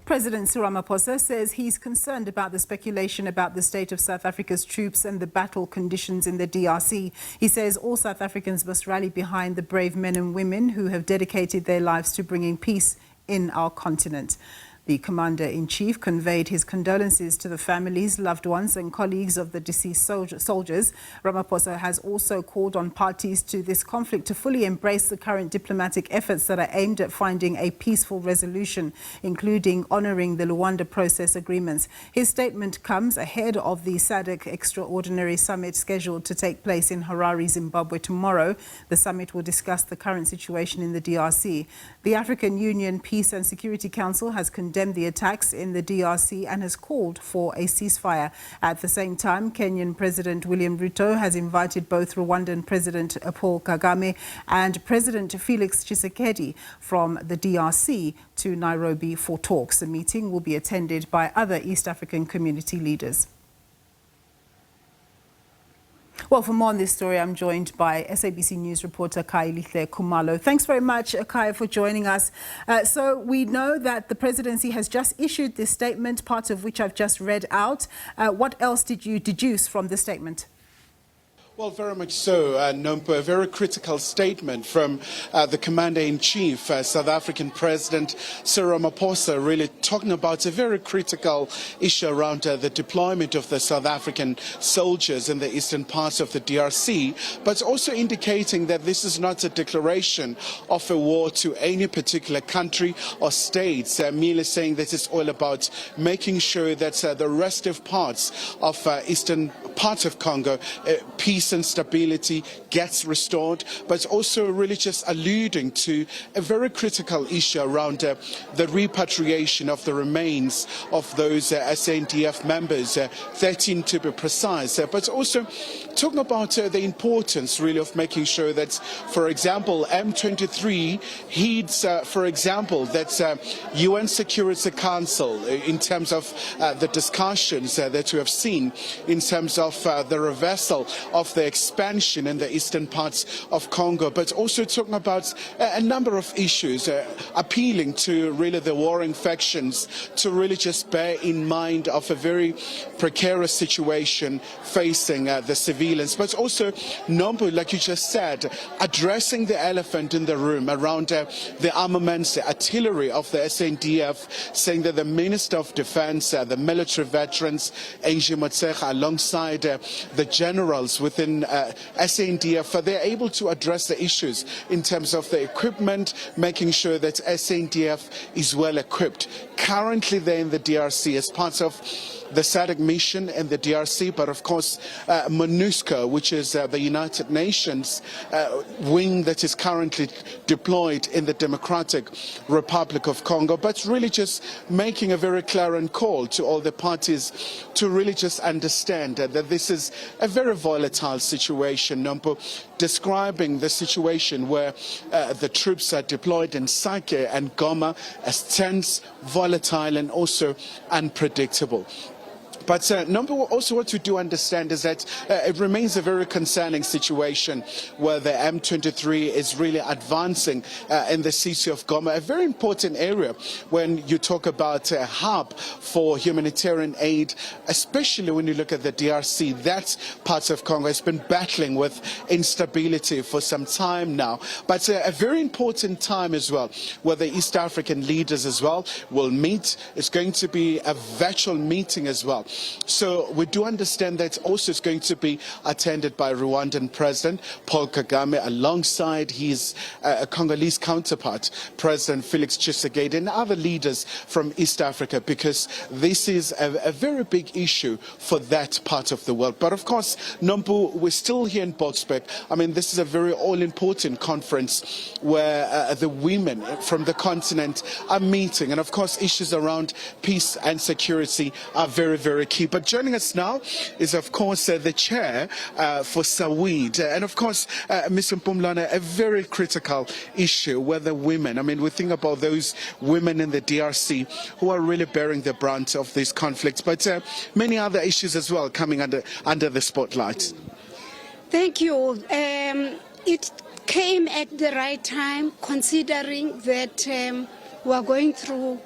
President Cyril Ramaphosa says he's concerned about the speculation about the state of South Africa's troops and the battle conditions in the DRC. He says all South Africans must rally behind the brave men and women who have dedicated their lives to bringing peace in our continent. The Commander-in-Chief conveyed his condolences to the families, loved ones and colleagues of the deceased soldiers. Ramaphosa has also called on parties to this conflict to fully embrace the current diplomatic efforts that are aimed at finding a peaceful resolution, including honouring the Luanda Process agreements. His statement comes ahead of the SADC Extraordinary Summit scheduled to take place in Harare, Zimbabwe tomorrow. The summit will discuss the current situation in the DRC. The African Union Peace and Security Council has condemned the attacks in the DRC and has called for a ceasefire. At the same time, Kenyan President William Ruto has invited both Rwandan President Paul Kagame and President Felix Tshisekedi from the DRC to Nairobi for talks. The meeting will be attended by other East African community leaders. Well, for more on this story, I'm joined by SABC News reporter Khayelihle Khumalo. Thanks very much, Kaya, for joining us. So we know that the presidency has just issued this statement, part of which I've just read out. What else did you deduce from the statement? Well, very much so, Nompo. A very critical statement from the Commander-in-Chief, South African President Cyril Ramaphosa, really talking about a very critical issue around the deployment of the South African soldiers in the eastern parts of the DRC, but also indicating that this is not a declaration of a war to any particular country or states, merely saying that it's all about making sure that the restive parts of eastern parts of Congo, peace and stability gets restored, but also really just alluding to a very critical issue around the repatriation of the remains of those SANDF members, 13 to be precise, but also talking about the importance really of making sure that, for example, M23 heeds, for example, that UN Security Council in terms of the discussions that we have seen in terms of the reversal of the expansion in the eastern parts of Congo, but also talking about a number of issues, appealing to really the warring factions to really just bear in mind of a very precarious situation facing the civilians, but also, Nombu, like you just said, addressing the elephant in the room around the armaments, the artillery of the SANDF, saying that the Minister of Defense, the military veterans, Angie Motshekga, alongside the generals within SANDF, they're able to address the issues in terms of the equipment, making sure that SANDF is well equipped. Currently, they're in the DRC as part of the SADC mission in the DRC, but of course MONUSCO, which is the United Nations wing that is currently deployed in the Democratic Republic of Congo, but really just making a very clarion call to all the parties to really just understand that this is a very volatile situation, Nompo, describing the situation where the troops are deployed in Sake and Goma as tense, volatile and also unpredictable. But also what we do understand is that it remains a very concerning situation where the M23 is really advancing in the city of Goma, a very important area when you talk about a hub for humanitarian aid, especially when you look at the DRC. That part of Congo has been battling with instability for some time now. But a very important time as well, where the East African leaders as well will meet. It's going to be a virtual meeting as well. So we do understand that also is going to be attended by Rwandan President Paul Kagame alongside his Congolese counterpart, President Felix Tshisekedi, and other leaders from East Africa, because this is a very big issue for that part of the world. But of course, Nombu, we're still here in Boksburg. I mean, this is a very all-important conference where the women from the continent are meeting. And of course, issues around peace and security are very, very key. But joining us now is, of course, the chair for SAWID. And, of course, Ms. Mpumlana, a very critical issue where the women, I mean, we think about those women in the DRC who are really bearing the brunt of these conflicts, but many other issues as well coming under the spotlight. Thank you. It came at the right time, considering that we are going through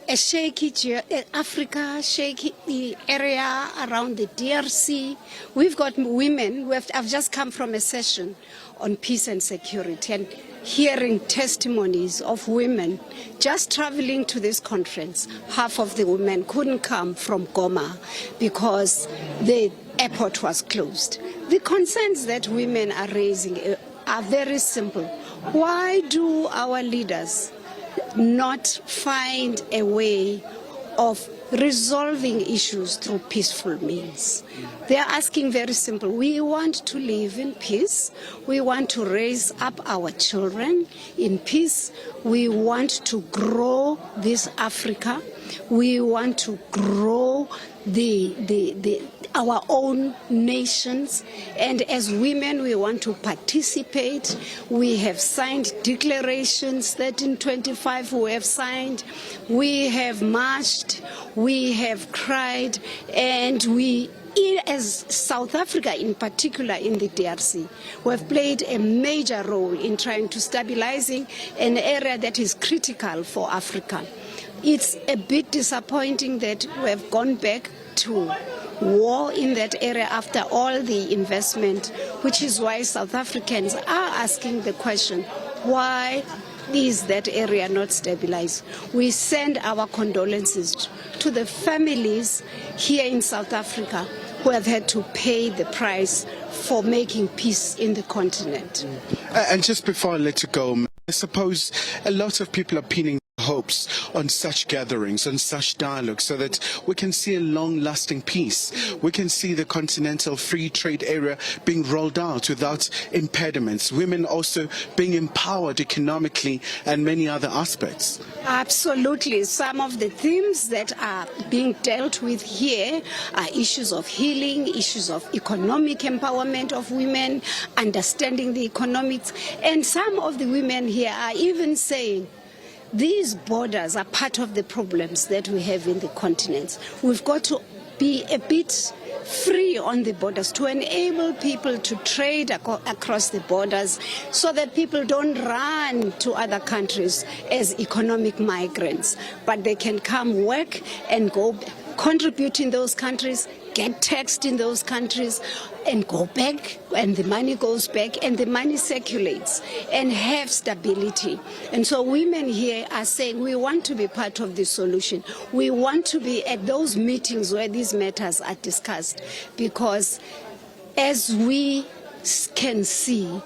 a shaky Africa, shaky area around the DRC. We've got women. I've just come from a session on peace and security and hearing testimonies of women just traveling to this conference. Half of the women couldn't come from Goma because the airport was closed. The concerns that women are raising are very simple. Why do our leaders not find a way of resolving issues through peaceful means? They are asking very simple. We want to live in peace. We want to raise up our children in peace. We want to grow this Africa. We want to grow our own nations, and as women we want to participate. We have signed declarations, 1325 we have signed, we have marched, we have cried, and we, as South Africa in particular in the DRC, we have played a major role in trying to stabilizing an area that is critical for Africa. It's a bit disappointing that we have gone back to war in that area after all the investment, which is why South Africans are asking the question, why is that area not stabilized? We send our condolences to the families here in South Africa who have had to pay the price for making peace in the continent. And just before I let you go, I suppose a lot of people are pinning hopes on such gatherings, on such dialogue, so that we can see a long-lasting peace. We can see the continental free trade area being rolled out without impediments, women also being empowered economically and many other aspects. Absolutely. Some of the themes that are being dealt with here are issues of healing, issues of economic empowerment of women, understanding the economics, and some of the women here are even saying these borders are part of the problems that we have in the continent. We've got to be a bit free on the borders to enable people to trade across the borders so that people don't run to other countries as economic migrants, but they can come work and go contribute in those countries, get taxed in those countries, and go back, and the money goes back, and the money circulates, and have stability. And so women here are saying, we want to be part of the solution. We want to be at those meetings where these matters are discussed, because as we can see,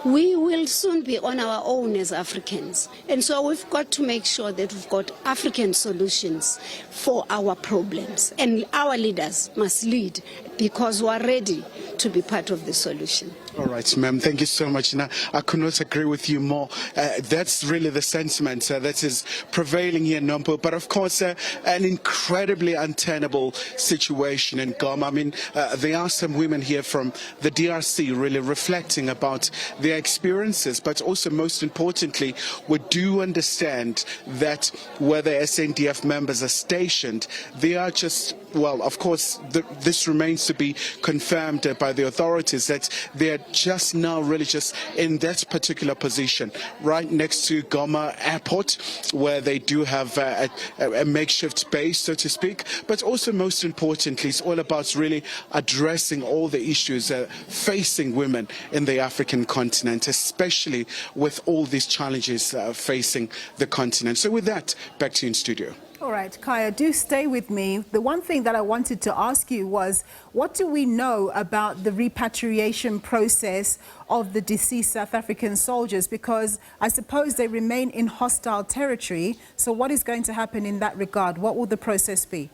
we will soon be on our own as Africans. And so we've got to make sure that we've got African solutions for our problems. And our leaders must lead, because we are ready to be part of the solution. All right, ma'am, thank you so much. Now, I could not agree with you more. That's really the sentiment that is prevailing here in Nompo. But of course, an incredibly untenable situation in Goma. I mean, there are some women here from the DRC really reflecting about their experiences, but also most importantly, we do understand that where the SNDF members are stationed, they are just, well, of course, this remains to be confirmed by the authorities, that they are just now really just in that particular position, right next to Goma Airport, where they do have a makeshift base, so to speak. But also, most importantly, it's all about really addressing all the issues facing women in the African continent, especially with all these challenges facing the continent. So with that, back to you in studio. All right, Khaya, do stay with me. The one thing that I wanted to ask you was, what do we know about the repatriation process of the deceased South African soldiers? Because I suppose they remain in hostile territory. So what is going to happen in that regard? What will the process be?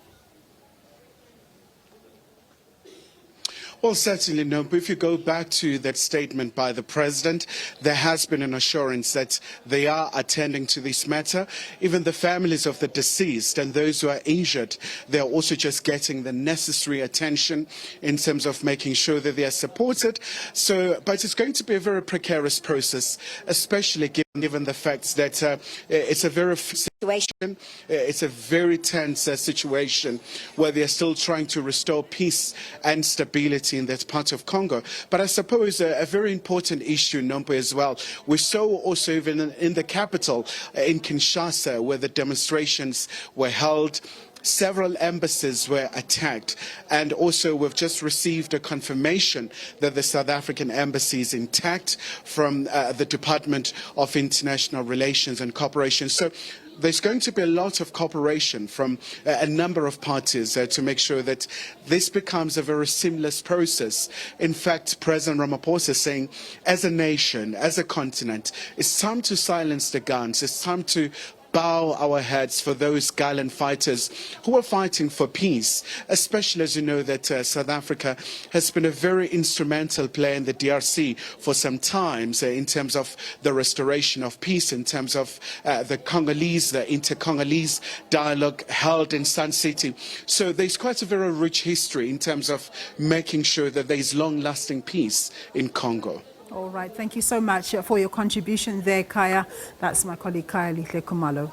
Well, certainly no. But if you go back to that statement by the president, there has been an assurance that they are attending to this matter. Even the families of the deceased and those who are injured, they are also just getting the necessary attention in terms of making sure that they are supported. So, but it's going to be a very precarious process, especially given given the fact that it's a very situation, it's a very tense situation where they're still trying to restore peace and stability in that part of Congo. But I suppose a very important issue, Nompo, as well. We saw also even in the capital, in Kinshasa, where the demonstrations were held. Several embassies were attacked, and also we've just received a confirmation that the South African embassy is intact from the Department of International Relations and Cooperation. So there's going to be a lot of cooperation from a number of parties to make sure that this becomes a very seamless process. In fact, President Ramaphosa is saying, as a nation, as a continent, it's time to silence the guns. It's time to bow our heads for those gallant fighters who are fighting for peace, especially as you know that South Africa has been a very instrumental player in the DRC for some time in terms of the restoration of peace, in terms of the Congolese, the inter-Congolese dialogue held in Sun City. So there's quite a very rich history in terms of making sure that there is long-lasting peace in Congo. All right. Thank you so much for your contribution there, Kaya. That's my colleague Khayelihle Khumalo.